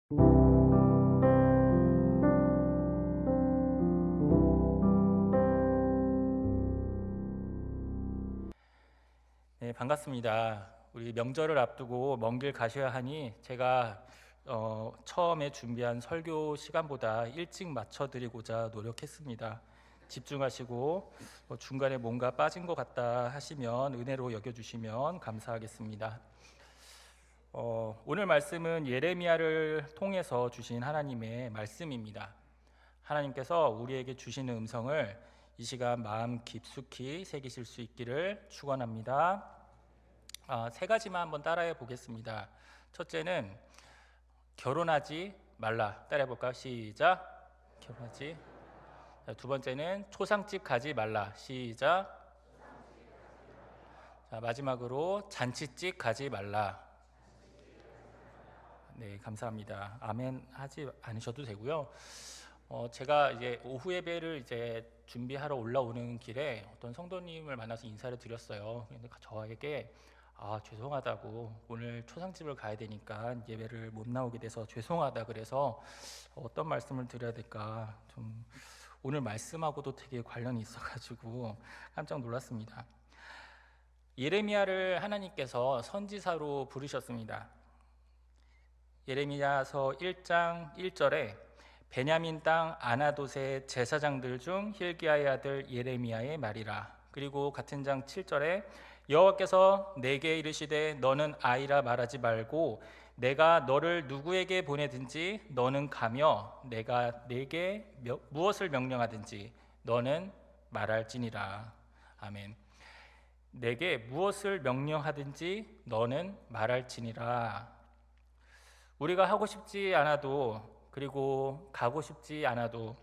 네, 반갑습니다. 우리 명절을 앞두고 먼 길 가셔야 하니 제가 처음에 준비한 설교 시간보다 일찍 맞춰드리고자 노력했습니다. 집중하시고 중간에 뭔가 빠진 것 같다 하시면 은혜로 여겨주시면 감사하겠습니다. 오늘 말씀은 예레미야를 통해서 주신 하나님의 말씀입니다. 하나님께서 우리에게 주시는 음성을 이 시간 마음 깊숙이 새기실 수 있기를 축원합니다. 세 가지만 한번 따라해 보겠습니다. 첫째는 결혼하지 말라. 따라해 볼까요? 시작. 결혼하지. 두 번째는 초상집 가지 말라. 시작. 자, 마지막으로 잔치집 가지 말라. 네, 감사합니다. 아멘 하지 않으셔도 되고요. 제가 이제 오후 예배를 이제 준비하러 올라오는 길에 어떤 성도님을 만나서 인사를 드렸어요. 근데 저에게 죄송하다고, 오늘 초상집을 가야 되니까 예배를 못 나오게 돼서 죄송하다 그래서 어떤 말씀을 드려야 될까, 좀 오늘 말씀하고도 되게 관련이 있어가지고 깜짝 놀랐습니다. 예레미야를 하나님께서 선지자로 부르셨습니다. 예레미야서 1장 1절에 베냐민 땅 아나돗의 제사장들 중 힐기야의 아들 예레미야의 말이라. 그리고 같은 장 7절에 여호와께서 내게 이르시되 너는 아이라 말하지 말고 내가 너를 누구에게 보내든지 너는 가며 내가 내게 무엇을 명령하든지 너는 말할지니라. 아멘. 내게 무엇을 명령하든지 너는 말할지니라. 우리가 하고 싶지 않아도, 그리고 가고 싶지 않아도,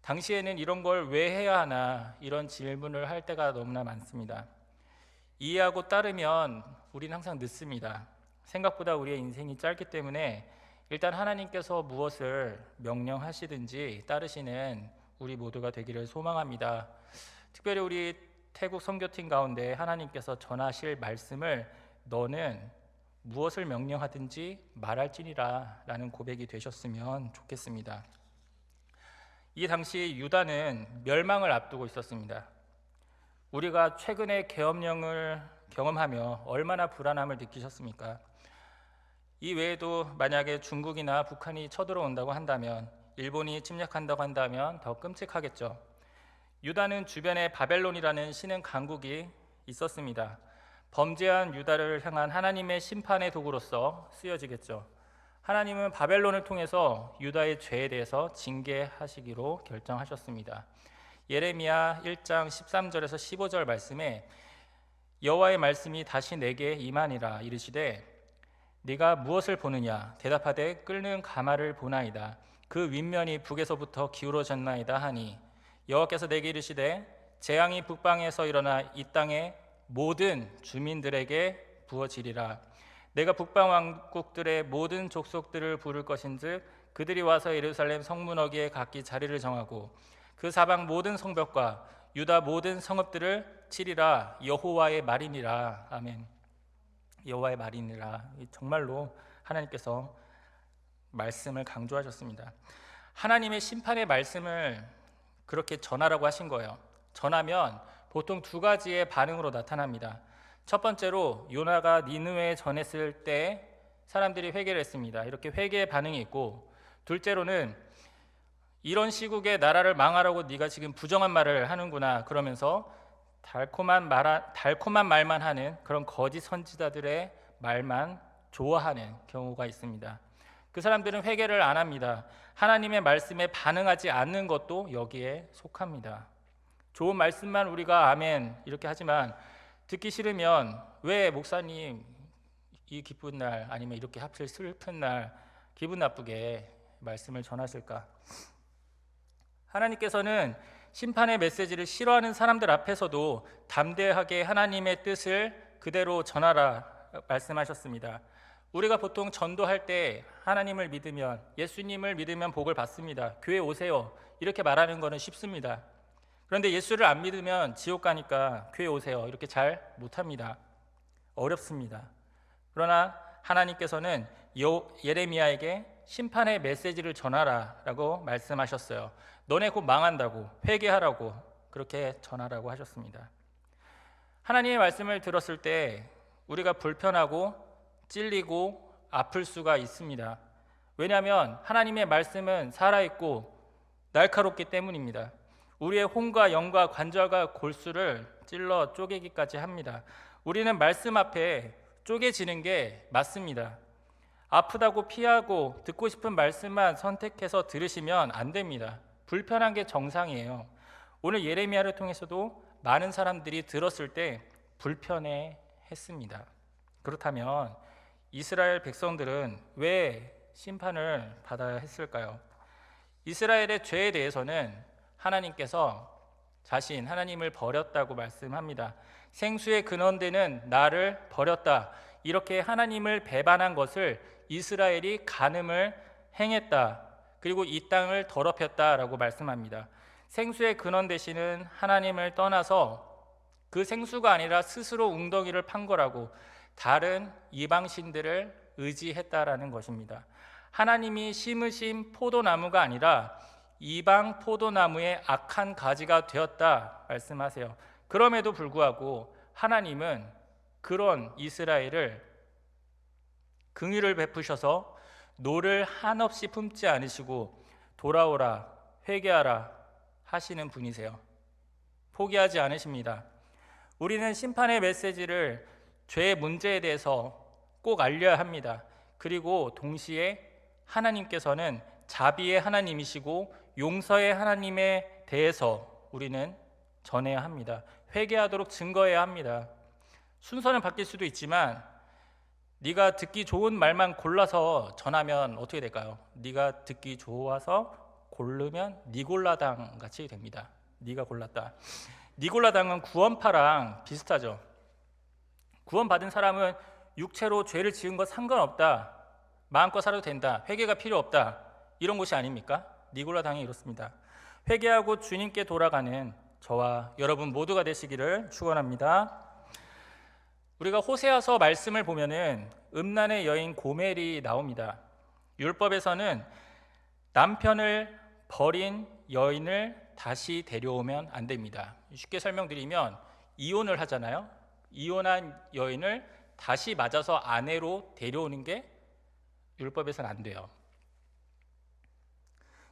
당시에는 이런 걸 왜 해야 하나 이런 질문을 할 때가 너무나 많습니다. 이해하고 따르면 우리는 항상 늦습니다. 생각보다 우리의 인생이 짧기 때문에 일단 하나님께서 무엇을 명령하시든지 따르시는 우리 모두가 되기를 소망합니다. 특별히 우리 태국 선교팀 가운데 하나님께서 전하실 말씀을 너는 무엇을 명령하든지 말할지니라 라는 고백이 되셨으면 좋겠습니다. 이 당시 유다는 멸망을 앞두고 있었습니다. 우리가 최근에 계엄령을 경험하며 얼마나 불안함을 느끼셨습니까? 이 외에도 만약에 중국이나 북한이 쳐들어온다고 한다면, 일본이 침략한다고 한다면 더 끔찍하겠죠. 유다는 주변에 바벨론이라는 신흥 강국이 있었습니다. 범죄한 유다를 향한 하나님의 심판의 도구로서 쓰여지겠죠. 하나님은 바벨론을 통해서 유다의 죄에 대해서 징계하시기로 결정하셨습니다. 예레미야 1장 13절에서 15절 말씀에 여호와의 말씀이 다시 내게 임하니라. 이르시되 네가 무엇을 보느냐? 대답하되 끓는 가마를 보나이다. 그 윗면이 북에서부터 기울어졌나이다 하니 여호와께서 내게 이르시되 재앙이 북방에서 일어나 이 땅에 모든 주민들에게 부어지리라. 내가 북방 왕국들의 모든 족속들을 부를 것인즉 그들이 와서 예루살렘 성문어기에 각기 자리를 정하고 그 사방 모든 성벽과 유다 모든 성읍들을 치리라. 여호와의 말이니라. 아멘. 여호와의 말이니라. 정말로 하나님께서 말씀을 강조하셨습니다. 하나님의 심판의 말씀을 그렇게 전하라고 하신 거예요. 전하면 보통 두 가지의 반응으로 나타납니다. 첫 번째로 요나가 니느웨에 전했을 때 사람들이 회개를 했습니다. 이렇게 회개의 반응이 있고, 둘째로는 이런 시국에 나라를 망하라고 네가 지금 부정한 말을 하는구나 그러면서 달콤한 말만 하는 그런 거짓 선지자들의 말만 좋아하는 경우가 있습니다. 그 사람들은 회개를 안 합니다. 하나님의 말씀에 반응하지 않는 것도 여기에 속합니다. 좋은 말씀만 우리가 아멘 이렇게 하지만 듣기 싫으면 왜 목사님 이 기쁜 날, 아니면 이렇게 하필 슬픈 날 기분 나쁘게 말씀을 전하실까? 하나님께서는 심판의 메시지를 싫어하는 사람들 앞에서도 담대하게 하나님의 뜻을 그대로 전하라 말씀하셨습니다. 우리가 보통 전도할 때 하나님을 믿으면, 예수님을 믿으면 복을 받습니다. 교회 오세요 이렇게 말하는 것은 쉽습니다. 그런데 예수를 안 믿으면 지옥 가니까 교회 오세요 이렇게 잘 못합니다. 어렵습니다. 그러나 하나님께서는 예레미야에게 심판의 메시지를 전하라라고 말씀하셨어요. 너네 곧 망한다고, 회개하라고 그렇게 전하라고 하셨습니다. 하나님의 말씀을 들었을 때 우리가 불편하고 찔리고 아플 수가 있습니다. 왜냐하면 하나님의 말씀은 살아있고 날카롭기 때문입니다. 우리의 혼과 영과 관절과 골수를 찔러 쪼개기까지 합니다. 우리는 말씀 앞에 쪼개지는 게 맞습니다. 아프다고 피하고 듣고 싶은 말씀만 선택해서 들으시면 안 됩니다. 불편한 게 정상이에요. 오늘 예레미야를 통해서도 많은 사람들이 들었을 때 불편해 했습니다. 그렇다면 이스라엘 백성들은 왜 심판을 받아야 했을까요? 이스라엘의 죄에 대해서는 하나님께서 하나님을 버렸다고 말씀합니다. 생수의 근원되는 나를 버렸다. 이렇게 하나님을 배반한 것을 이스라엘이 간음을 행했다. 그리고 이 땅을 더럽혔다라고 말씀합니다. 생수의 근원 되시는 하나님을 떠나서 그 생수가 아니라 스스로 웅덩이를 판 거라고 다른 이방신들을 의지했다라는 것입니다. 하나님이 심으신 포도나무가 아니라 이방 포도나무의 악한 가지가 되었다 말씀하세요. 그럼에도 불구하고 하나님은 그런 이스라엘을 긍휼을 베푸셔서 노를 한없이 품지 않으시고 돌아오라 회개하라 하시는 분이세요. 포기하지 않으십니다. 우리는 심판의 메시지를 죄의 문제에 대해서 꼭 알려야 합니다. 그리고 동시에 하나님께서는 자비의 하나님이시고 용서의 하나님에 대해서 우리는 전해야 합니다. 회개하도록 증거해야 합니다. 순서는 바뀔 수도 있지만 네가 듣기 좋은 말만 골라서 전하면 어떻게 될까요? 네가 듣기 좋아서 고르면 니골라당 같이 됩니다. 네가 골랐다. 니골라당은 구원파랑 비슷하죠. 구원받은 사람은 육체로 죄를 지은 것 상관없다. 마음껏 살아도 된다. 회개가 필요 없다. 이런 것이 아닙니까? 니골라당이 이렇습니다. 회개하고 주님께 돌아가는 저와 여러분 모두가 되시기를 축원합니다. 우리가 호세아서 말씀을 보면은 음란의 여인 고멜이 나옵니다. 율법에서는 남편을 버린 여인을 다시 데려오면 안 됩니다. 쉽게 설명드리면 이혼을 하잖아요. 이혼한 여인을 다시 맞아서 아내로 데려오는 게 율법에서는 안 돼요.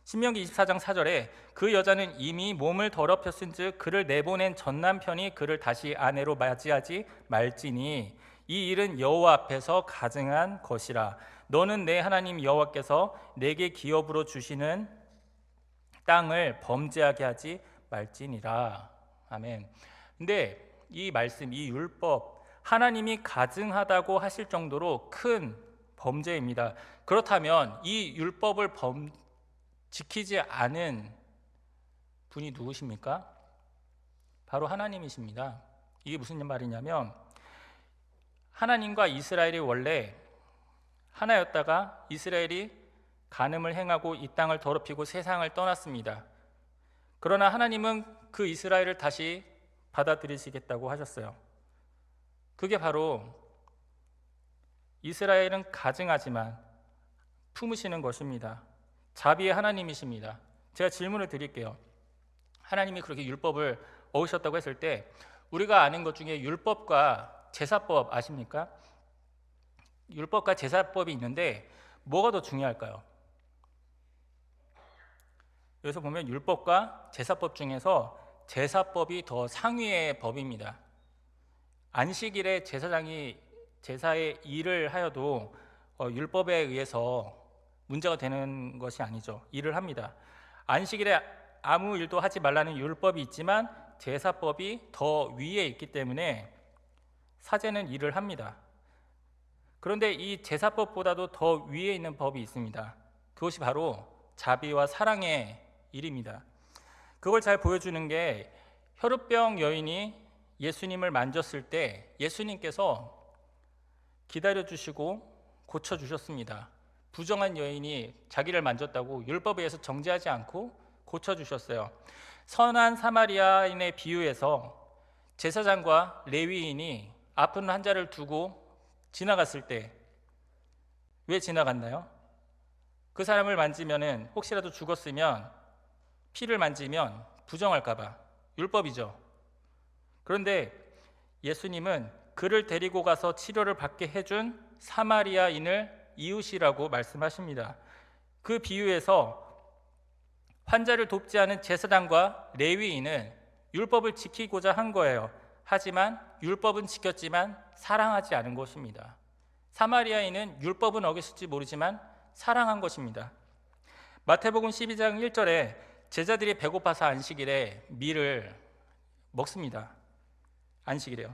신명기 24장 4절에 그 여자는 이미 몸을 더럽혔은즉 그를 내보낸 전 남편이 그를 다시 아내로 맞이하지 말지니 이 일은 여호와 앞에서 가증한 것이라. 너는 내 하나님 여호와께서 내게 기업으로 주시는 땅을 범죄하게 하지 말지니라. 아멘. 근데 이 말씀, 이 율법, 하나님이 가증하다고 하실 정도로 큰 범죄입니다. 그렇다면 이 율법을 지키지 않은 분이 누구십니까? 바로 하나님이십니다. 이게 무슨 말이냐면 하나님과 이스라엘이 원래 하나였다가 이스라엘이 간음을 행하고 이 땅을 더럽히고 세상을 떠났습니다. 그러나 하나님은 그 이스라엘을 다시 받아들이시겠다고 하셨어요. 그게 바로 이스라엘은 가증하지만 품으시는 것입니다. 자비의 하나님이십니다. 제가 질문을 드릴게요. 하나님이 그렇게 율법을 어으셨다고 했을 때 우리가 아는 것 중에 율법과 제사법 아십니까? 율법과 제사법이 있는데 뭐가 더 중요할까요? 여기서 보면 율법과 제사법 중에서 제사법이 더 상위의 법입니다. 안식일에 제사장이 제사의 일을 하여도 율법에 의해서 문제가 되는 것이 아니죠. 일을 합니다. 안식일에 아무 일도 하지 말라는 율법이 있지만 제사법이 더 위에 있기 때문에 사제는 일을 합니다. 그런데 이 제사법보다도 더 위에 있는 법이 있습니다. 그것이 바로 자비와 사랑의 일입니다. 그걸 잘 보여주는 게 혈우병 여인이 예수님을 만졌을 때 예수님께서 기다려주시고 고쳐주셨습니다. 부정한 여인이 자기를 만졌다고 율법에 의해서 정죄하지 않고 고쳐주셨어요. 선한 사마리아인의 비유에서 제사장과 레위인이 아픈 환자를 두고 지나갔을 때 왜 지나갔나요? 그 사람을 만지면은 혹시라도 죽었으면 피를 만지면 부정할까 봐 율법이죠. 그런데 예수님은 그를 데리고 가서 치료를 받게 해준 사마리아인을 이웃이라고 말씀하십니다. 그 비유에서 환자를 돕지 않은 제사장과 레위인은 율법을 지키고자 한 거예요. 하지만 율법은 지켰지만 사랑하지 않은 것입니다. 사마리아인은 율법은 어겼을지 모르지만 사랑한 것입니다. 마태복음 12장 1절에 제자들이 배고파서 안식일에 밀을 먹습니다. 안식이래요.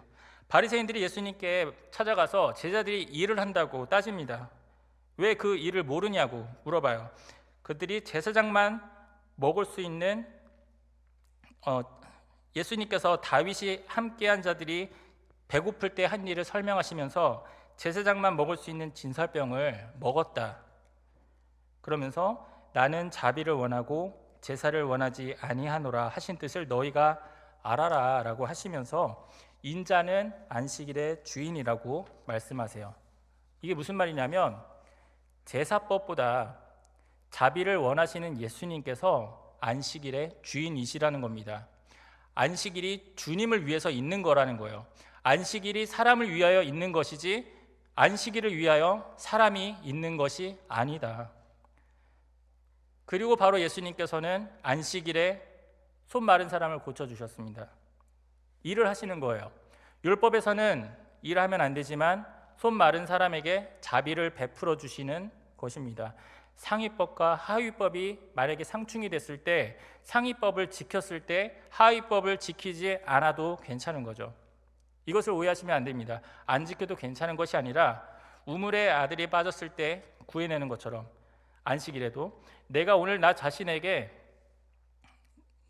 바리새인들이 예수님께 찾아가서 제자들이 일을 한다고 따집니다. 왜 그 일을 모르냐고 물어봐요. 그들이 제사장만 먹을 수 있는 예수님께서 다윗이 함께한 자들이 배고플 때 한 일을 설명하시면서 제사장만 먹을 수 있는 진설병을 먹었다. 그러면서 나는 자비를 원하고 제사를 원하지 아니하노라 하신 뜻을 너희가 알아라 라고 하시면서 인자는 안식일의 주인이라고 말씀하세요. 이게 무슨 말이냐면 제사법보다 자비를 원하시는 예수님께서 안식일의 주인이시라는 겁니다. 안식일이 주님을 위해서 있는 거라는 거예요. 안식일이 사람을 위하여 있는 것이지 안식일을 위하여 사람이 있는 것이 아니다. 그리고 바로 예수님께서는 안식일에 손 마른 사람을 고쳐주셨습니다. 일을 하시는 거예요. 율법에서는 일하면 안 되지만 손 마른 사람에게 자비를 베풀어 주시는 것입니다. 상위법과 하위법이 만약에 상충이 됐을 때 상위법을 지켰을 때 하위법을 지키지 않아도 괜찮은 거죠. 이것을 오해하시면 안 됩니다. 안 지켜도 괜찮은 것이 아니라 우물에 아들이 빠졌을 때 구해내는 것처럼 안식일에도 내가 오늘 나 자신에게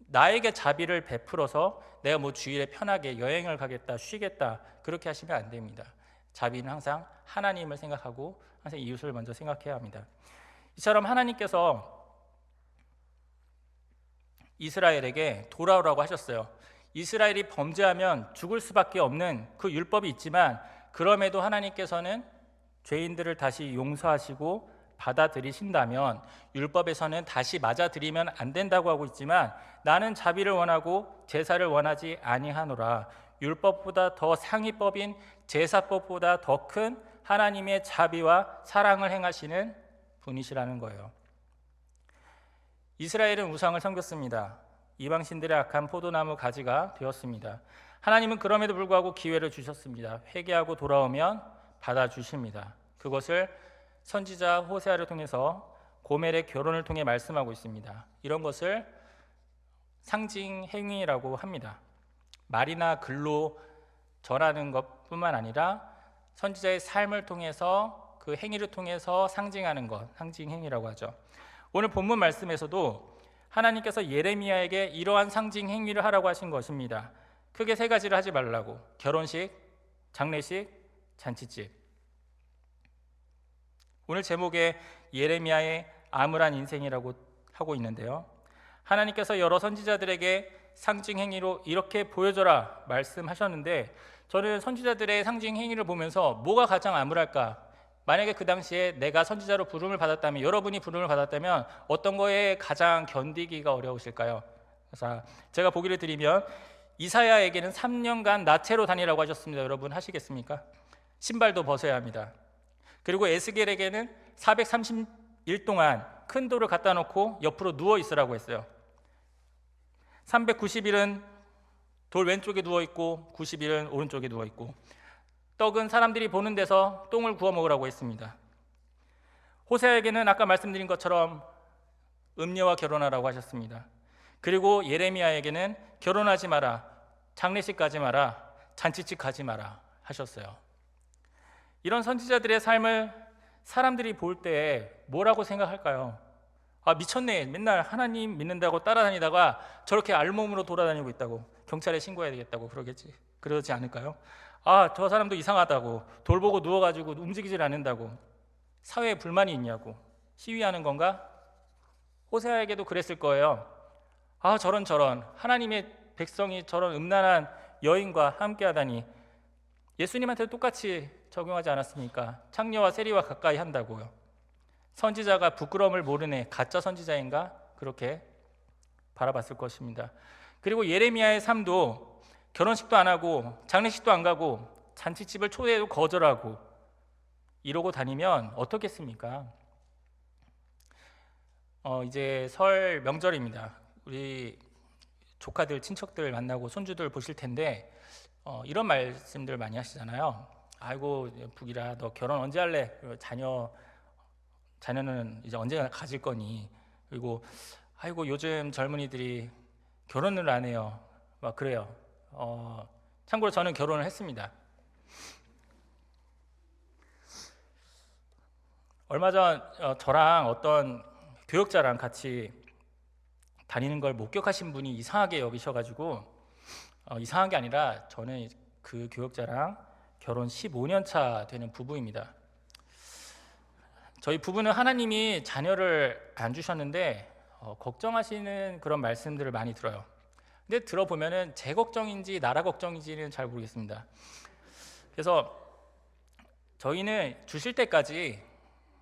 나에게 자비를 베풀어서 내가 뭐 주일에 편하게 여행을 가겠다, 쉬겠다 그렇게 하시면 안 됩니다. 자비는 항상 하나님을 생각하고 항상 이웃을 먼저 생각해야 합니다. 이처럼 하나님께서 이스라엘에게 돌아오라고 하셨어요. 이스라엘이 범죄하면 죽을 수밖에 없는 그 율법이 있지만 그럼에도 하나님께서는 죄인들을 다시 용서하시고 받아들이신다면 율법에서는 다시 맞아들이면 안 된다고 하고 있지만 나는 자비를 원하고 제사를 원하지 아니하노라. 율법보다 더 상위법인 제사법보다 더 큰 하나님의 자비와 사랑을 행하시는 분이시라는 거예요. 이스라엘은 우상을 섬겼습니다. 이방신들의 악한 포도나무 가지가 되었습니다. 하나님은 그럼에도 불구하고 기회를 주셨습니다. 회개하고 돌아오면 받아주십니다. 그것을 선지자 호세아를 통해서 고멜의 결혼을 통해 말씀하고 있습니다. 이런 것을 상징 행위라고 합니다. 말이나 글로 전하는 것뿐만 아니라 선지자의 삶을 통해서 그 행위를 통해서 상징하는 것, 상징 행위라고 하죠. 오늘 본문 말씀에서도 하나님께서 예레미야에게 이러한 상징 행위를 하라고 하신 것입니다. 크게 세 가지를 하지 말라고. 결혼식, 장례식, 잔치집. 오늘 제목에 예레미야의 암울한 인생이라고 하고 있는데요. 하나님께서 여러 선지자들에게 상징 행위로 이렇게 보여줘라 말씀하셨는데 저는 선지자들의 상징 행위를 보면서 뭐가 가장 암울할까? 만약에 그 당시에 내가 선지자로 부름을 받았다면, 여러분이 부름을 받았다면 어떤 거에 가장 견디기가 어려우실까요? 그래서 제가 보기를 드리면 이사야에게는 3년간 나체로 다니라고 하셨습니다. 여러분 하시겠습니까? 신발도 벗어야 합니다. 그리고 에스겔에게는 430일 동안 큰 돌을 갖다 놓고 옆으로 누워 있으라고 했어요. 390일은 돌 왼쪽에 누워 있고 90일은 오른쪽에 누워 있고 떡은 사람들이 보는 데서 똥을 구워 먹으라고 했습니다. 호세아에게는 아까 말씀드린 것처럼 음녀와 결혼하라고 하셨습니다. 그리고 예레미야에게는 결혼하지 마라, 장례식 가지 마라, 잔치집 가지 마라 하셨어요. 이런 선지자들의 삶을 사람들이 볼 때 뭐라고 생각할까요? 아, 미쳤네. 맨날 하나님 믿는다고 따라다니다가 저렇게 알몸으로 돌아다니고 있다고, 경찰에 신고해야 되겠다고 그러지 않을까요? 아, 저 사람도 이상하다고, 돌 보고 누워가지고 움직이질 않는다고, 사회에 불만이 있냐고 시위하는 건가? 호세아에게도 그랬을 거예요. 아, 저런 하나님의 백성이 저런 음란한 여인과 함께하다니. 예수님한테도 똑같이 적용하지 않았습니까? 창녀와 세리와 가까이 한다고요. 선지자가 부끄러움을 모르네, 가짜 선지자인가? 그렇게 바라봤을 것입니다. 그리고 예레미야의 삶도 결혼식도 안 하고 장례식도 안 가고 잔치집을 초대해도 거절하고 이러고 다니면 어떻겠습니까? 이제 설 명절입니다. 우리 조카들, 친척들 만나고 손주들 보실 텐데 이런 말씀들 많이 하시잖아요. 아이고 북이라 너 결혼 언제 할래? 자녀는 이제 언제 가질 거니? 그리고 아이고 요즘 젊은이들이 결혼을 안 해요. 막 그래요. 참고로 저는 결혼을 했습니다. 얼마 전 저랑 어떤 교역자랑 같이 다니는 걸 목격하신 분이 이상하게 여기셔가지고 이상한 게 아니라 저는 그 교역자랑 결혼 15년 차 되는 부부입니다. 저희 부부는 하나님이 자녀를 안 주셨는데 걱정하시는 그런 말씀들을 많이 들어요. 근데 들어보면은 제 걱정인지 나라 걱정인지는 잘 모르겠습니다. 그래서 저희는 주실 때까지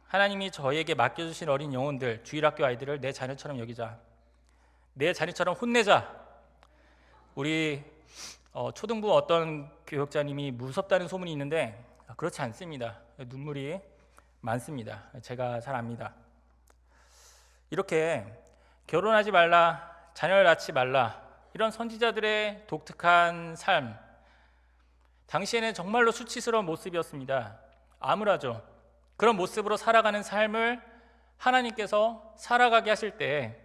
하나님이 저희에게 맡겨주신 어린 영혼들, 주일학교 아이들을 내 자녀처럼 여기자, 내 자녀처럼 혼내자. 우리 초등부 어떤 교역자님이 무섭다는 소문이 있는데 그렇지 않습니다. 눈물이 많습니다. 제가 잘 압니다. 이렇게 결혼하지 말라, 자녀를 낳지 말라, 이런 선지자들의 독특한 삶, 당시에는 정말로 수치스러운 모습이었습니다. 암울하죠. 그런 모습으로 살아가는 삶을 하나님께서 살아가게 하실 때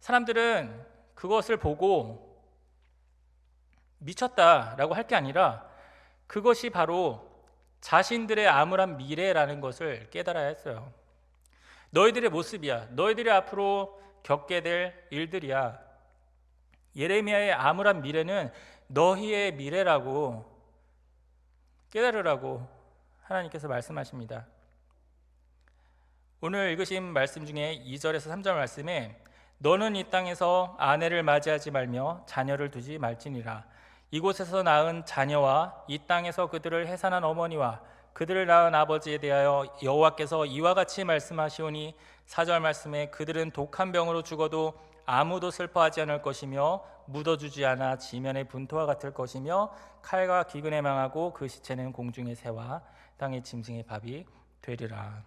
사람들은 그것을 보고 미쳤다라고 할 게 아니라 그것이 바로 자신들의 암울한 미래라는 것을 깨달아야 했어요. 너희들의 모습이야. 너희들이 앞으로 겪게 될 일들이야. 예레미야의 암울한 미래는 너희의 미래라고 깨달으라고 하나님께서 말씀하십니다. 오늘 읽으신 말씀 중에 2절에서 3절 말씀에 너는 이 땅에서 아내를 맞이하지 말며 자녀를 두지 말지니라. 이곳에서 낳은 자녀와 이 땅에서 그들을 해산한 어머니와 그들을 낳은 아버지에 대하여 여호와께서 이와 같이 말씀하시오니 4절 말씀에 그들은 독한 병으로 죽어도 아무도 슬퍼하지 않을 것이며 묻어주지 않아 지면의 분토와 같을 것이며 칼과 기근에 망하고 그 시체는 공중의 새와 땅의 짐승의 밥이 되리라.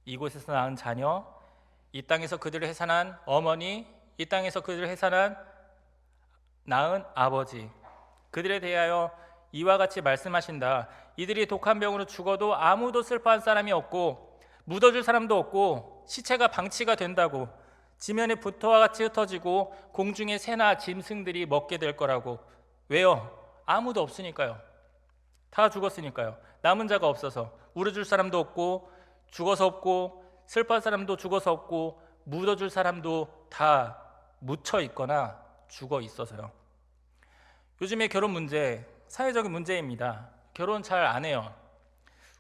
이곳에서 낳은 자녀, 이 땅에서 그들을 해산한 어머니, 이 땅에서 그들을 해산한 낳은 아버지, 그들에 대하여 이와 같이 말씀하신다. 이들이 독한 병으로 죽어도 아무도 슬퍼한 사람이 없고 묻어줄 사람도 없고 시체가 방치가 된다고, 지면의 부터와 같이 흩어지고 공중의 새나 짐승들이 먹게 될 거라고. 왜요? 아무도 없으니까요. 다 죽었으니까요. 남은 자가 없어서 울어줄 사람도 없고 죽어서 없고 슬퍼할 사람도 죽어서 없고 묻어줄 사람도 다 묻혀 있거나 죽어 있어서요. 요즘의 결혼 문제, 사회적인 문제입니다. 결혼 잘 안 해요.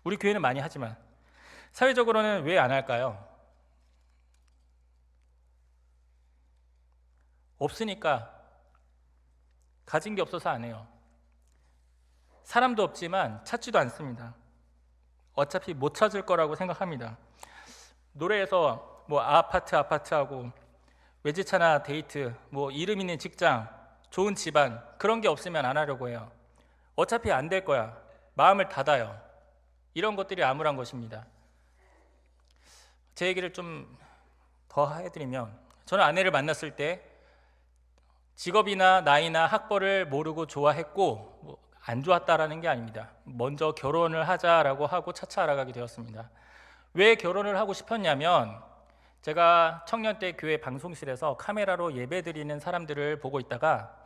우리 교회는 많이 하지만 사회적으로는 왜 안 할까요? 없으니까. 가진 게 없어서 안 해요. 사람도 없지만 찾지도 않습니다. 어차피 못 찾을 거라고 생각합니다. 노래에서 뭐 아파트하고 외제차나 데이트, 뭐 이름 있는 직장, 좋은 집안, 그런 게 없으면 안 하려고 해요. 어차피 안 될 거야. 마음을 닫아요. 이런 것들이 암울한 것입니다. 제 얘기를 좀 더 해드리면, 저는 아내를 만났을 때 직업이나 나이나 학벌을 모르고 좋아했고 안 좋았다라는 게 아닙니다. 먼저 결혼을 하자라고 하고 차차 알아가게 되었습니다. 왜 결혼을 하고 싶었냐면, 제가 청년 때 교회 방송실에서 카메라로 예배 드리는 사람들을 보고 있다가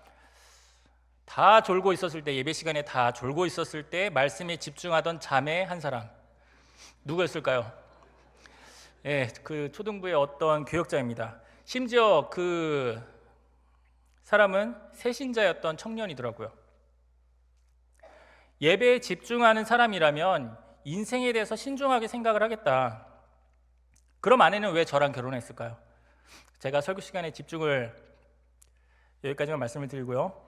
다 졸고 있었을 때, 예배 시간에 다 졸고 있었을 때 말씀에 집중하던 자매 한 사람, 누구였을까요? 그 초등부의 어떤 교역자입니다. 심지어 그 사람은 새신자였던 청년이더라고요. 예배에 집중하는 사람이라면 인생에 대해서 신중하게 생각을 하겠다. 그럼 아내는 왜 저랑 결혼했을까요? 제가 설교 시간에 집중을 여기까지만 말씀을 드리고요.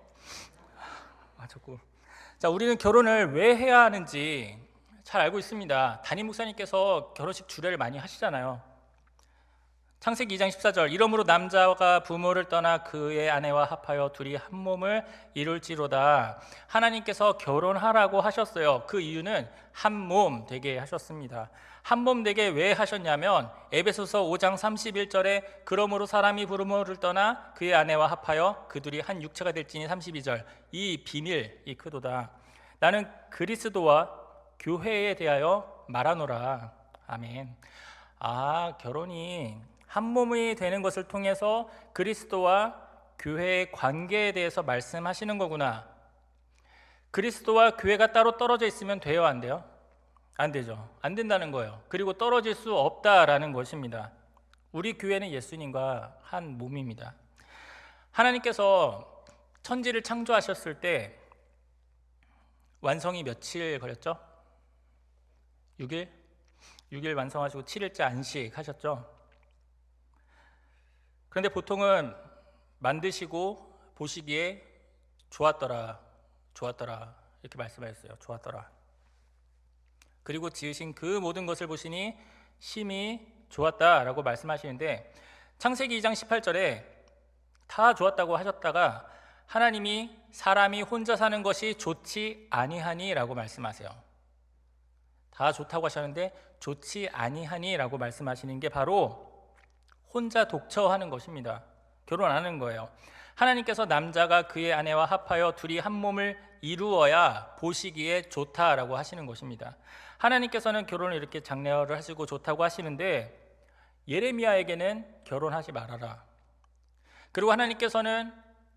자, 우리는 결혼을 왜 해야 하는지 잘 알고 있습니다. 담임 목사님께서 결혼식 주례를 많이 하시잖아요. 창세기 2장 14절, 이러므로 남자가 부모를 떠나 그의 아내와 합하여 둘이 한 몸을 이룰지로다. 하나님께서 결혼하라고 하셨어요. 그 이유는 한 몸 되게 하셨습니다. 한 몸 되게 왜 하셨냐면 에베소서 5장 31절에 그러므로 사람이 부모를 떠나 그의 아내와 합하여 그 둘이 한 육체가 될지니 32절, 이 비밀이 크도다. 나는 그리스도와 교회에 대하여 말하노라. 아멘. 결혼이 한 몸이 되는 것을 통해서 그리스도와 교회의 관계에 대해서 말씀하시는 거구나. 그리스도와 교회가 따로 떨어져 있으면 돼요, 안 돼요? 안 되죠. 안 된다는 거예요. 그리고 떨어질 수 없다라는 것입니다. 우리 교회는 예수님과 한 몸입니다. 하나님께서 천지를 창조하셨을 때 완성이 며칠 걸렸죠? 6일? 6일 완성하시고 7일째 안식하셨죠? 그런데 보통은 만드시고 보시기에 좋았더라 이렇게 말씀하셨어요. 좋았더라. 그리고 지으신 그 모든 것을 보시니 심히 좋았다라고 말씀하시는데, 창세기 2장 18절에 다 좋았다고 하셨다가 하나님이 사람이 혼자 사는 것이 좋지 아니하니라고 말씀하세요. 다 좋다고 하셨는데 좋지 아니하니라고 말씀하시는 게 바로 혼자 독처하는 것입니다. 결혼 안 하는 거예요. 하나님께서 남자가 그의 아내와 합하여 둘이 한 몸을 이루어야 보시기에 좋다라고 하시는 것입니다. 하나님께서는 결혼을 이렇게 장려를 하시고 좋다고 하시는데 예레미야에게는 결혼하지 말아라. 그리고 하나님께서는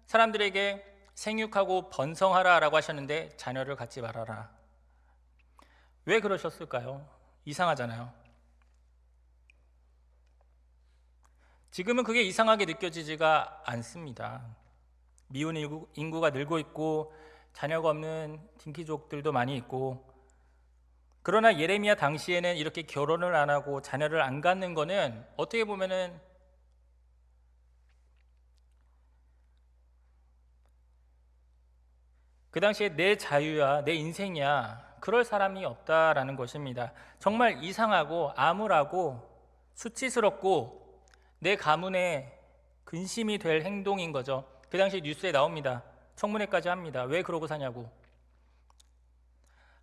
사람들에게 생육하고 번성하라라고 하셨는데 자녀를 갖지 말아라. 왜 그러셨을까요? 이상하잖아요. 지금은 그게 이상하게 느껴지지가 않습니다. 미혼 인구가 늘고 있고 자녀가 없는 딩키족들도 많이 있고, 그러나 예레미야 당시에는 이렇게 결혼을 안 하고 자녀를 안 갖는 거는 어떻게 보면은 그 당시에 내 자유야, 내 인생이야, 그럴 사람이 없다라는 것입니다. 정말 이상하고 암울하고 수치스럽고 내 가문에 근심이 될 행동인 거죠. 그 당시 뉴스에 나옵니다. 청문회까지 합니다. 왜 그러고 사냐고.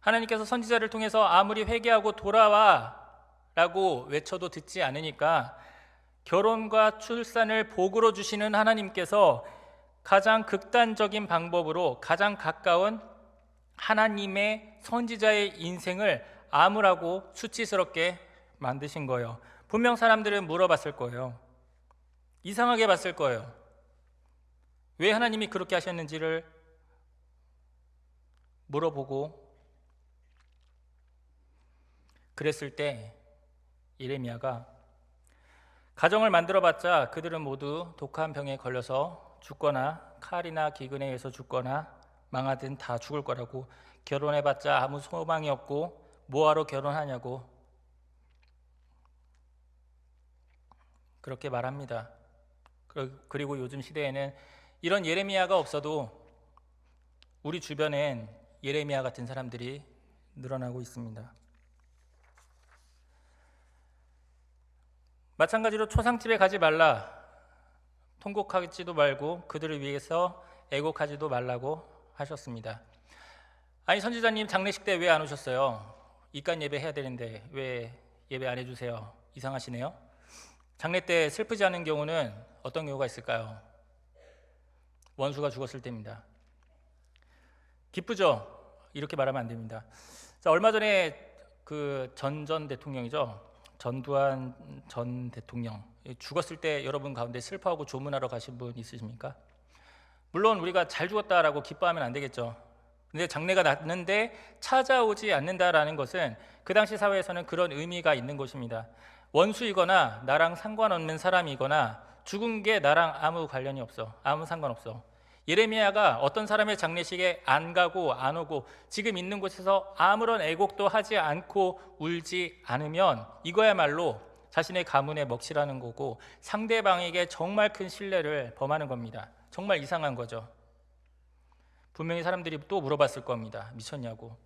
하나님께서 선지자를 통해서 아무리 회개하고 돌아와 라고 외쳐도 듣지 않으니까 결혼과 출산을 복으로 주시는 하나님께서 가장 극단적인 방법으로 가장 가까운 하나님의 선지자의 인생을 암울하고 수치스럽게 만드신 거예요. 분명 사람들은 물어봤을 거예요. 이상하게 봤을 거예요. 왜 하나님이 그렇게 하셨는지를 물어보고 그랬을 때 예레미야가 가정을 만들어봤자 그들은 모두 독한 병에 걸려서 죽거나 칼이나 기근에 의해서 죽거나 망하든 다 죽을 거라고, 결혼해봤자 아무 소망이 없고 뭐하러 결혼하냐고 그렇게 말합니다. 그리고 요즘 시대에는 이런 예레미야가 없어도 우리 주변엔 예레미야 같은 사람들이 늘어나고 있습니다. 마찬가지로 초상집에 가지 말라, 통곡하지도 말고 그들을 위해서 애곡하지도 말라고 하셨습니다. 아니, 선지자님 장례식 때 왜 안 오셨어요? 입간 예배 해야 되는데 왜 예배 안 해주세요? 이상하시네요. 장례 때 슬프지 않은 경우는 어떤 경우가 있을까요? 원수가 죽었을 때입니다. 기쁘죠? 이렇게 말하면 안 됩니다. 자, 얼마 전에 그 전 대통령이죠. 전두환 전 대통령 죽었을 때 여러분 가운데 슬퍼하고 조문하러 가신 분 있으십니까? 물론 우리가 잘 죽었다라고 기뻐하면 안 되겠죠. 근데 장례가 났는데 찾아오지 않는다라는 것은 그 당시 사회에서는 그런 의미가 있는 것입니다. 원수이거나 나랑 상관없는 사람이거나 죽은 게 나랑 아무 관련이 없어, 아무 상관없어. 예레미야가 어떤 사람의 장례식에 안 가고 안 오고 지금 있는 곳에서 아무런 애곡도 하지 않고 울지 않으면 이거야말로 자신의 가문에 먹칠하는 거고 상대방에게 정말 큰 신뢰를 범하는 겁니다. 정말 이상한 거죠. 분명히 사람들이 또 물어봤을 겁니다. 미쳤냐고.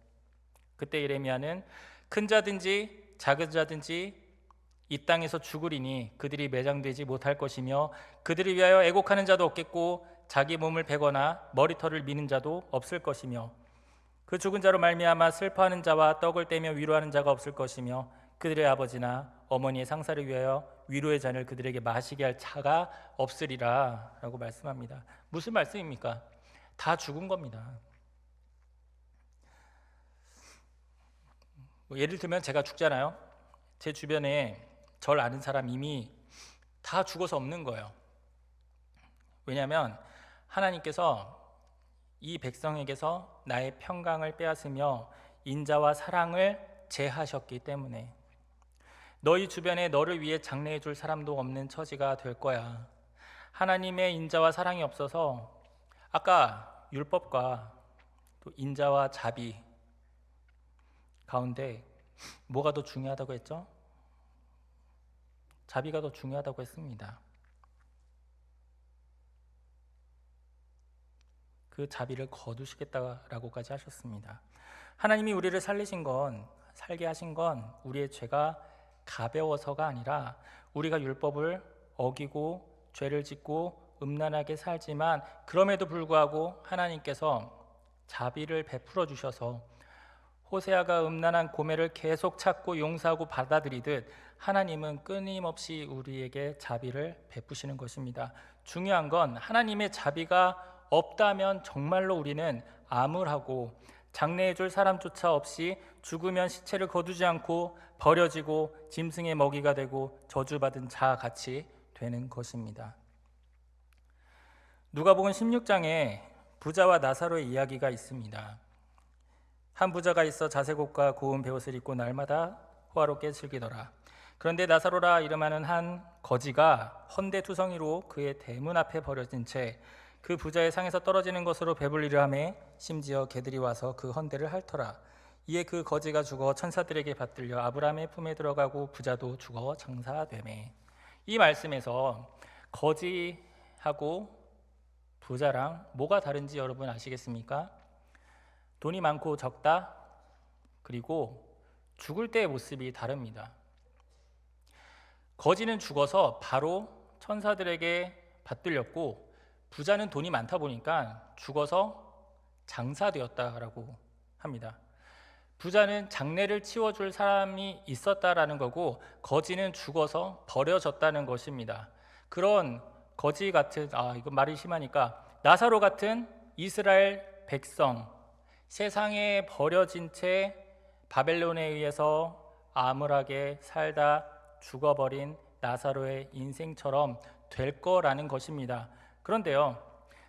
그때 예레미야는 큰 자든지 작은 자든지 이 땅에서 죽으리니 그들이 매장되지 못할 것이며 그들을 위하여 애곡하는 자도 없겠고 자기 몸을 베거나 머리털을 미는 자도 없을 것이며 그 죽은 자로 말미암아 슬퍼하는 자와 떡을 떼며 위로하는 자가 없을 것이며 그들의 아버지나 어머니의 상사를 위하여 위로의 잔을 그들에게 마시게 할 차가 없으리라 라고 말씀합니다. 무슨 말씀입니까? 다 죽은 겁니다. 예를 들면 제가 죽잖아요. 제 주변에 절 아는 사람 이미 다 죽어서 없는 거예요. 왜냐하면 하나님께서 이 백성에게서 나의 평강을 빼앗으며 인자와 사랑을 제하셨기 때문에 너희 주변에 너를 위해 장래해 줄 사람도 없는 처지가 될 거야. 하나님의 인자와 사랑이 없어서 아까 율법과 또 인자와 자비 가운데 뭐가 더 중요하다고 했죠? 자비가 더 중요하다고 했습니다. 그 자비를 거두시겠다라고까지 하셨습니다. 하나님이 우리를 살게 하신 건 우리의 죄가 가벼워서가 아니라 우리가 율법을 어기고 죄를 짓고 음란하게 살지만 그럼에도 불구하고 하나님께서 자비를 베풀어 주셔서 호세아가 음란한 고멜을 계속 찾고 용서하고 받아들이듯 하나님은 끊임없이 우리에게 자비를 베푸시는 것입니다. 중요한 건 하나님의 자비가 없다면 정말로 우리는 암울하고 장래해 줄 사람조차 없이 죽으면 시체를 거두지 않고 버려지고 짐승의 먹이가 되고 저주받은 자같이 되는 것입니다. 누가복음 16장에 부자와 나사로의 이야기가 있습니다. 한 부자가 있어 자색옷과 고운 베옷을 입고 날마다 호화롭게 즐기더라. 그런데 나사로라 이름하는 한 거지가 헌데투성이로 그의 대문 앞에 버려진 채 그 부자의 상에서 떨어지는 것으로 배불리려 하며 심지어 개들이 와서 그 헌데를 핥더라. 이에 그 거지가 죽어 천사들에게 받들려 아브라함의 품에 들어가고 부자도 죽어 장사되매. 이 말씀에서 거지하고 부자랑 뭐가 다른지 여러분 아시겠습니까? 돈이 많고 적다, 그리고 죽을 때의 모습이 다릅니다. 거지는 죽어서 바로 천사들에게 받들렸고 부자는 돈이 많다 보니까 죽어서 장사되었다라고 합니다. 부자는 장래를 치워줄 사람이 있었다라는 거고 거지는 죽어서 버려졌다는 것입니다. 그런 거지 같은, 이거 말이 심하니까 나사로 같은 이스라엘 백성, 세상에 버려진 채 바벨론에 의해서 암울하게 살다 죽어버린 나사로의 인생처럼 될 거라는 것입니다. 그런데요,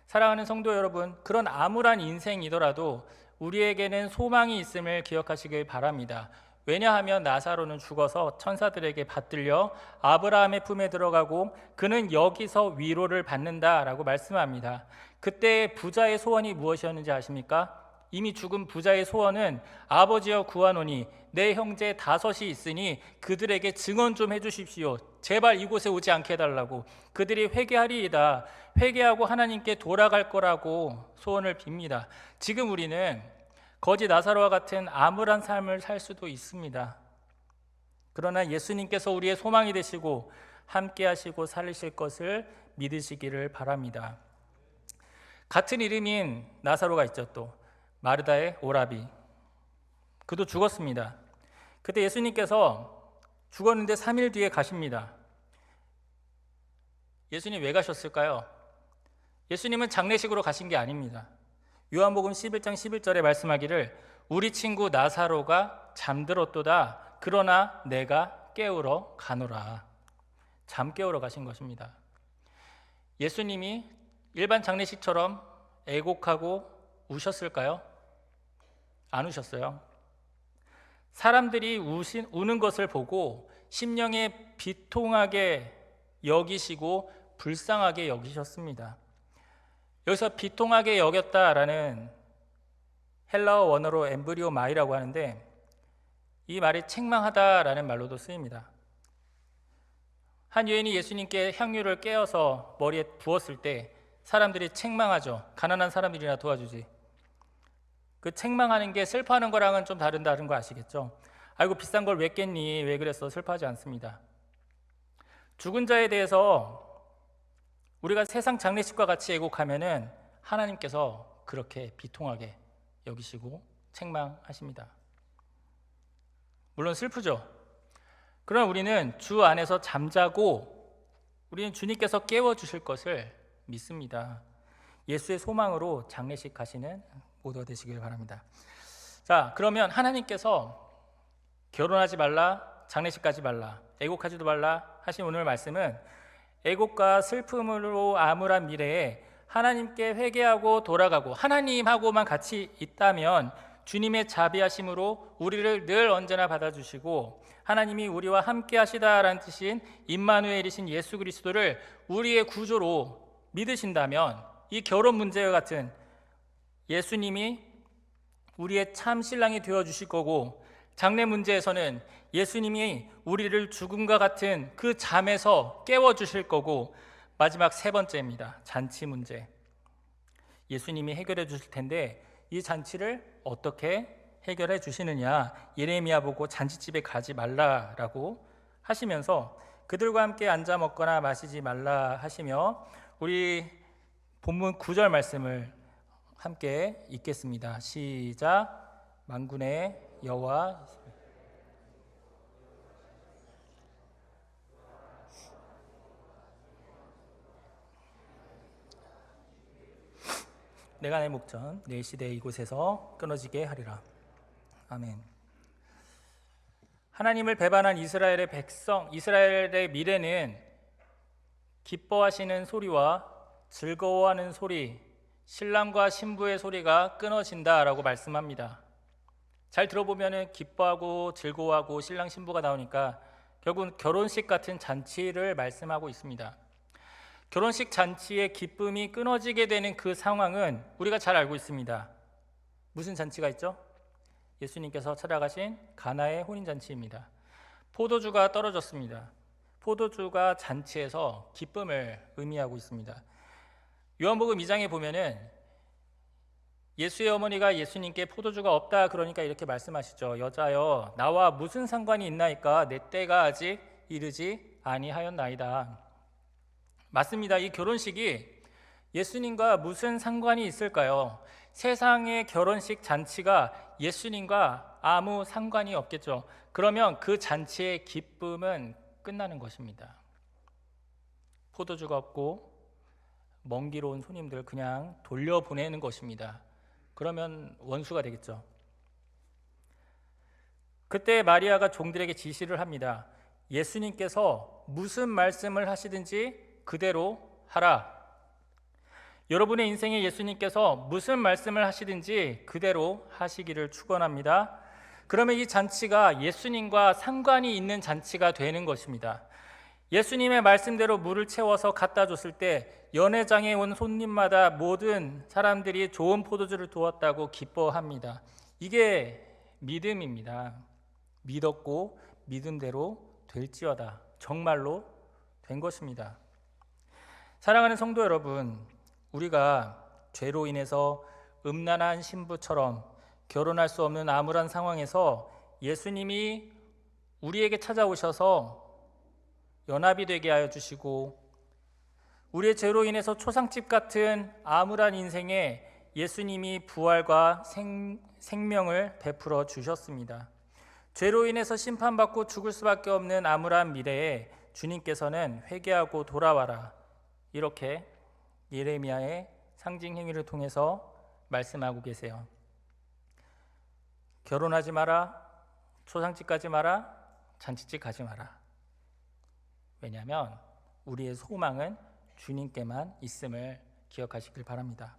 사랑하는 성도 여러분, 그런 암울한 인생이더라도 우리에게는 소망이 있음을 기억하시길 바랍니다. 왜냐하면 나사로는 죽어서 천사들에게 받들려 아브라함의 품에 들어가고 그는 여기서 위로를 받는다라고 말씀합니다. 그때 부자의 소원이 무엇이었는지 아십니까? 이미 죽은 부자의 소원은 아버지여 구하노니 내 형제 5이 있으니 그들에게 증언 좀 해주십시오. 제발 이곳에 오지 않게 해달라고. 그들이 회개하리이다. 회개하고 하나님께 돌아갈 거라고 소원을 빕니다. 지금 우리는 거지 나사로와 같은 암울한 삶을 살 수도 있습니다. 그러나 예수님께서 우리의 소망이 되시고 함께 하시고 살리실 것을 믿으시기를 바랍니다. 같은 이름인 나사로가 있죠. 또 마르다의 오라비, 그도 죽었습니다. 그때 예수님께서 죽었는데 3일 뒤에 가십니다. 예수님 왜 가셨을까요? 예수님은 장례식으로 가신 게 아닙니다. 요한복음 11장 11절에 말씀하기를 우리 친구 나사로가 잠들었도다. 그러나 내가 깨우러 가노라. 잠 깨우러 가신 것입니다. 예수님이 일반 장례식처럼 애곡하고 우셨을까요? 안 우셨어요. 사람들이 우는 것을 보고 심령에 비통하게 여기시고 불쌍하게 여기셨습니다. 여기서 비통하게 여겼다라는 헬라어 원어로 엠브리오 마이라고 하는데 이 말이 책망하다라는 말로도 쓰입니다. 한 여인이 예수님께 향유를 깨어서 머리에 부었을 때 사람들이 책망하죠. 가난한 사람들이나 도와주지. 그 책망하는 게 슬퍼하는 거랑은 좀 다른 거 아시겠죠? 아이고 비싼 걸 왜 깼니? 왜 그랬어? 슬퍼하지 않습니다. 죽은 자에 대해서 우리가 세상 장례식과 같이 애곡하면은 하나님께서 그렇게 비통하게 여기시고 책망하십니다. 물론 슬프죠. 그러나 우리는 주 안에서 잠자고 우리는 주님께서 깨워주실 것을 믿습니다. 예수의 소망으로 장례식 가시는 모두가 되시길 바랍니다. 자, 그러면 하나님께서 결혼하지 말라, 장례식 가지 말라, 애곡하지도 말라 하신 오늘 말씀은 애곡과 슬픔으로 암울한 미래에 하나님께 회개하고 돌아가고 하나님하고만 같이 있다면 주님의 자비하심으로 우리를 늘 언제나 받아주시고 하나님이 우리와 함께 하시다라는 뜻인 임마누엘이신 예수 그리스도를 우리의 구조로 믿으신다면 이 결혼 문제와 같은 예수님이 우리의 참 신랑이 되어주실 거고 장래 문제에서는 예수님이 우리를 죽음과 같은 그 잠에서 깨워주실 거고 마지막 세 번째입니다. 잔치 문제. 예수님이 해결해 주실 텐데 이 잔치를 어떻게 해결해 주시느냐. 예레미야 보고 잔치집에 가지 말라라고 하시면서 그들과 함께 앉아 먹거나 마시지 말라 하시며 우리 본문 9절 말씀을 함께 읽겠습니다. 시작. 만군의 여호와 내가 내 목전 내 시대 이곳에서 끊어지게 하리라. 아멘. 하나님을 배반한 이스라엘의 백성, 이스라엘의 미래는 기뻐하시는 소리와 즐거워하는 소리, 신랑과 신부의 소리가 끊어진다라고 말씀합니다. 잘 들어보면 기뻐하고 즐거워하고 신랑 신부가 나오니까 결국은 결혼식 같은 잔치를 말씀하고 있습니다. 결혼식 잔치의 기쁨이 끊어지게 되는 그 상황은 우리가 잘 알고 있습니다. 무슨 잔치가 있죠? 예수님께서 찾아가신 가나의 혼인잔치입니다. 포도주가 떨어졌습니다. 포도주가 잔치에서 기쁨을 의미하고 있습니다. 요한복음 2장에 보면은 예수의 어머니가 예수님께 포도주가 없다 그러니까 이렇게 말씀하시죠. 여자여 나와 무슨 상관이 있나이까 내 때가 아직 이르지 아니하였나이다. 맞습니다. 이 결혼식이 예수님과 무슨 상관이 있을까요? 세상의 결혼식 잔치가 예수님과 아무 상관이 없겠죠. 그러면 그 잔치의 기쁨은 끝나는 것입니다. 포도주가 없고 먼 길 온 손님들 그냥 돌려보내는 것입니다. 그러면 원수가 되겠죠. 그때 마리아가 종들에게 지시를 합니다. 예수님께서 무슨 말씀을 하시든지 그대로 하라. 여러분의 인생에 예수님께서 무슨 말씀을 하시든지 그대로 하시기를 축원합니다. 그러면 이 잔치가 예수님과 상관이 있는 잔치가 되는 것입니다. 예수님의 말씀대로 물을 채워서 갖다 줬을 때 연회장에 온 손님마다 모든 사람들이 좋은 포도주를 두었다고 기뻐합니다. 이게 믿음입니다. 믿었고 믿음대로 될지어다. 정말로 된 것입니다. 사랑하는 성도 여러분, 우리가 죄로 인해서 음란한 신부처럼 결혼할 수 없는 암울한 상황에서 예수님이 우리에게 찾아오셔서 연합이 되게 하여 주시고 우리의 죄로 인해서 초상집 같은 암울한 인생에 예수님이 부활과 생명을 베풀어 주셨습니다. 죄로 인해서 심판받고 죽을 수밖에 없는 암울한 미래에 주님께서는 회개하고 돌아와라 이렇게 예레미야의 상징 행위를 통해서 말씀하고 계세요. 결혼하지 마라, 초상집 가지 마라, 잔치집 가지 마라. 왜냐하면 우리의 소망은 주님께만 있음을 기억하시길 바랍니다.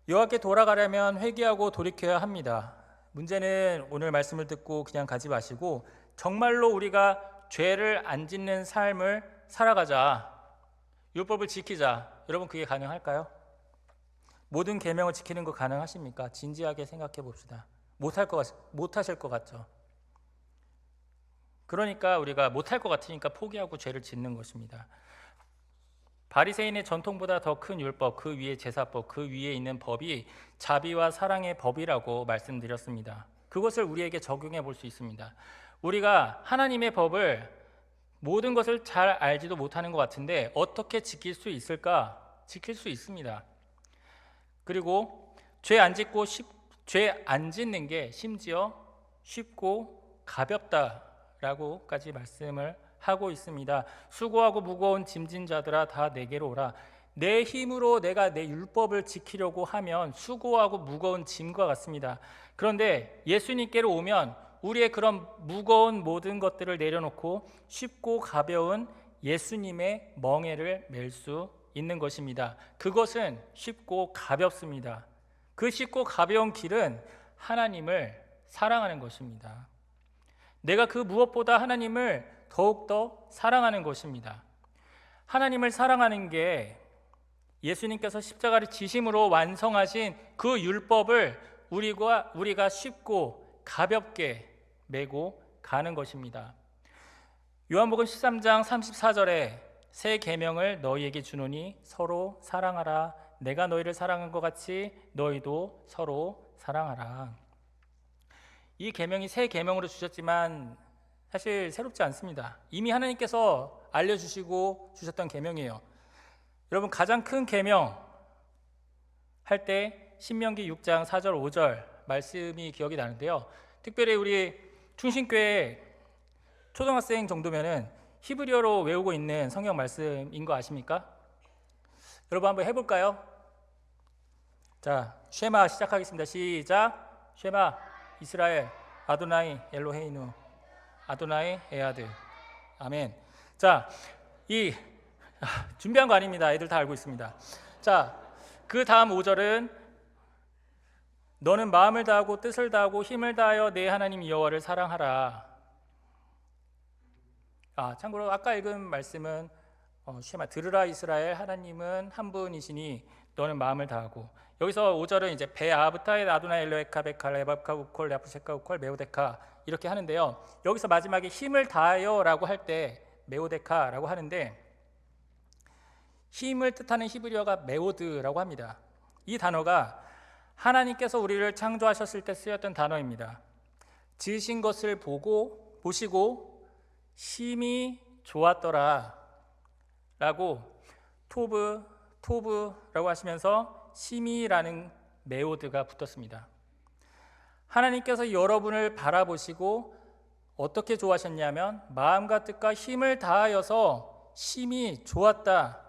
여호와께 돌아가려면 회개하고 돌이켜야 합니다. 문제는 오늘 말씀을 듣고 그냥 가지 마시고 정말로 우리가 죄를 안 짓는 삶을 살아가자, 율법을 지키자. 여러분 그게 가능할까요? 모든 계명을 지키는 거 가능하십니까? 진지하게 생각해 봅시다. 못하실 것 같죠? 그러니까 우리가 못할 것 같으니까 포기하고 죄를 짓는 것입니다. 바리새인의 전통보다 더 큰 율법, 그 위에 제사법, 그 위에 있는 법이 자비와 사랑의 법이라고 말씀드렸습니다. 그것을 우리에게 적용해 볼 수 있습니다. 우리가 하나님의 법을 모든 것을 잘 알지도 못하는 것 같은데 어떻게 지킬 수 있을까? 지킬 수 있습니다. 그리고 죄 안 짓는 게 심지어 쉽고 가볍다라고까지 말씀을 하고 있습니다. 수고하고 무거운 짐진 자들아 다 내게로 오라. 내 힘으로 내가 내 율법을 지키려고 하면 수고하고 무거운 짐과 같습니다. 그런데 예수님께로 오면 우리의 그런 무거운 모든 것들을 내려놓고 쉽고 가벼운 예수님의 멍에를 맬 수 있는 것입니다. 그것은 쉽고 가볍습니다. 그 쉽고 가벼운 길은 하나님을 사랑하는 것입니다. 내가 그 무엇보다 하나님을 더욱더 사랑하는 것입니다. 하나님을 사랑하는 게 예수님께서 십자가를 지심으로 완성하신 그 율법을 우리가 쉽고 가볍게 메고 가는 것입니다. 요한복음 13장 34절에 새 계명을 너희에게 주노니 서로 사랑하라. 내가 너희를 사랑한 것 같이 너희도 서로 사랑하라. 이 계명이 새 계명으로 주셨지만 사실 새롭지 않습니다. 이미 하나님께서 알려주시고 주셨던 계명이에요. 여러분, 가장 큰 계명 할 때 신명기 6장 4절 5절 말씀이 기억이 나는데요. 특별히 우리 충신교회 초등학생 정도면은 히브리어로 외우고 있는 성경 말씀인 거 아십니까? 여러분 한번 해볼까요? 자, 쉐마 시작하겠습니다. 시작. 쉐마 이스라엘 아도나이 엘로헤이누 아도나이 에하드. 아멘. 자, 준비한 거 아닙니다. 애들 다 알고 있습니다. 자, 그 다음 5절은 너는 마음을 다하고 뜻을 다하고 힘을 다하여 내 하나님 여호와를 사랑하라. 참고로 아까 읽은 말씀은 쉐마 들으라 이스라엘 하나님은 한 분이시니 너는 마음을 다하고, 여기서 5절은 이제 베아브타에 아도나 엘로에카 베칼 에바카 우콜 야프세카 우콜 메오데카 이렇게 하는데요. 여기서 마지막에 힘을 다하여라고 할 때 메오데카라고 하는데 힘을 뜻하는 히브리어가 메오드라고 합니다. 이 단어가 하나님께서 우리를 창조하셨을 때 쓰였던 단어입니다. 지으신 것을 보시고 심히 좋았더라 라고 토브라고 하시면서 심히라는 메오드가 붙었습니다. 하나님께서 여러분을 바라보시고 어떻게 좋아하셨냐면 마음과 뜻과 힘을 다하여서 심히 좋았다,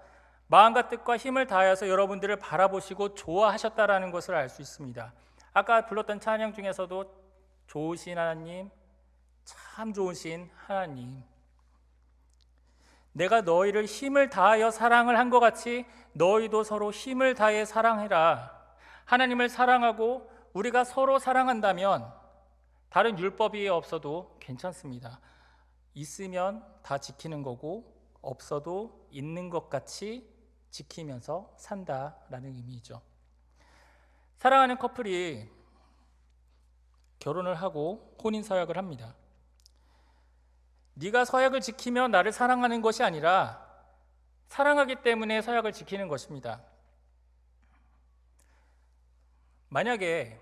마음과 뜻과 힘을 다하여서 여러분들을 바라보시고 좋아하셨다라는 것을 알 수 있습니다. 아까 불렀던 찬양 중에서도 좋으신 하나님, 참 좋으신 하나님, 내가 너희를 힘을 다하여 사랑을 한 것 같이 너희도 서로 힘을 다해 사랑해라. 하나님을 사랑하고 우리가 서로 사랑한다면 다른 율법이 없어도 괜찮습니다. 있으면 다 지키는 거고 없어도 있는 것 같이 지키면서 산다라는 의미죠. 사랑하는 커플이 결혼을 하고 혼인 서약을 합니다. 네가 서약을 지키면 나를 사랑하는 것이 아니라 사랑하기 때문에 서약을 지키는 것입니다. 만약에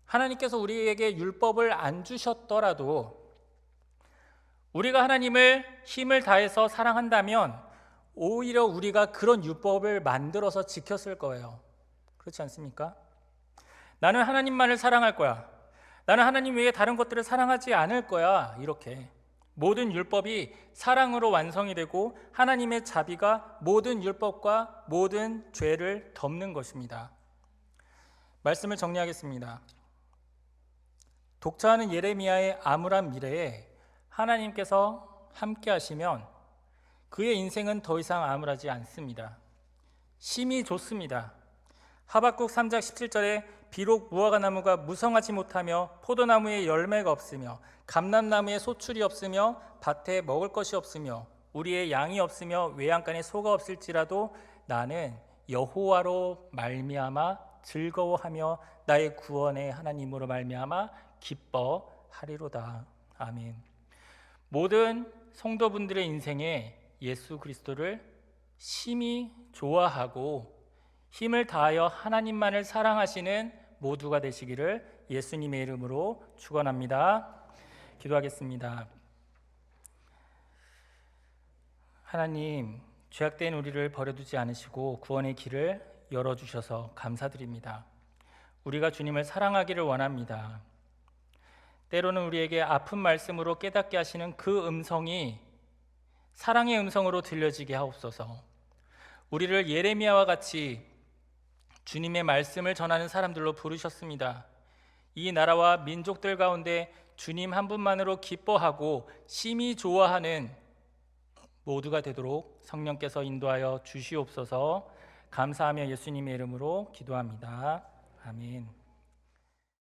하나님께서 우리에게 율법을 안 주셨더라도 우리가 하나님을 힘을 다해서 사랑한다면 오히려 우리가 그런 율법을 만들어서 지켰을 거예요. 그렇지 않습니까? 나는 하나님만을 사랑할 거야. 나는 하나님 외에 다른 것들을 사랑하지 않을 거야. 이렇게 모든 율법이 사랑으로 완성이 되고 하나님의 자비가 모든 율법과 모든 죄를 덮는 것입니다. 말씀을 정리하겠습니다. 독차하는 예레미야의 암울한 미래에 하나님께서 함께 하시면 그의 인생은 더 이상 암울하지 않습니다. 심히 좋습니다. 하박국 3장 17절에 비록 무화과나무가 무성하지 못하며 포도나무에 열매가 없으며 감람나무에 소출이 없으며 밭에 먹을 것이 없으며 우리의 양이 없으며 외양간에 소가 없을지라도 나는 여호와로 말미암아 즐거워하며 나의 구원의 하나님으로 말미암아 기뻐하리로다. 아멘. 모든 성도분들의 인생에 예수 그리스도를 심히 좋아하고 힘을 다하여 하나님만을 사랑하시는 모두가 되시기를 예수님의 이름으로 축원합니다. 기도하겠습니다. 하나님, 죄악된 우리를 버려두지 않으시고 구원의 길을 열어주셔서 감사드립니다. 우리가 주님을 사랑하기를 원합니다. 때로는 우리에게 아픈 말씀으로 깨닫게 하시는 그 음성이 사랑의 음성으로 들려지게 하옵소서. 우리를 예레미야와 같이 주님의 말씀을 전하는 사람들로 부르셨습니다. 이 나라와 민족들 가운데 주님 한 분만으로 기뻐하고 심히 좋아하는 모두가 되도록 성령께서 인도하여 주시옵소서. 감사하며 예수님의 이름으로 기도합니다. 아멘.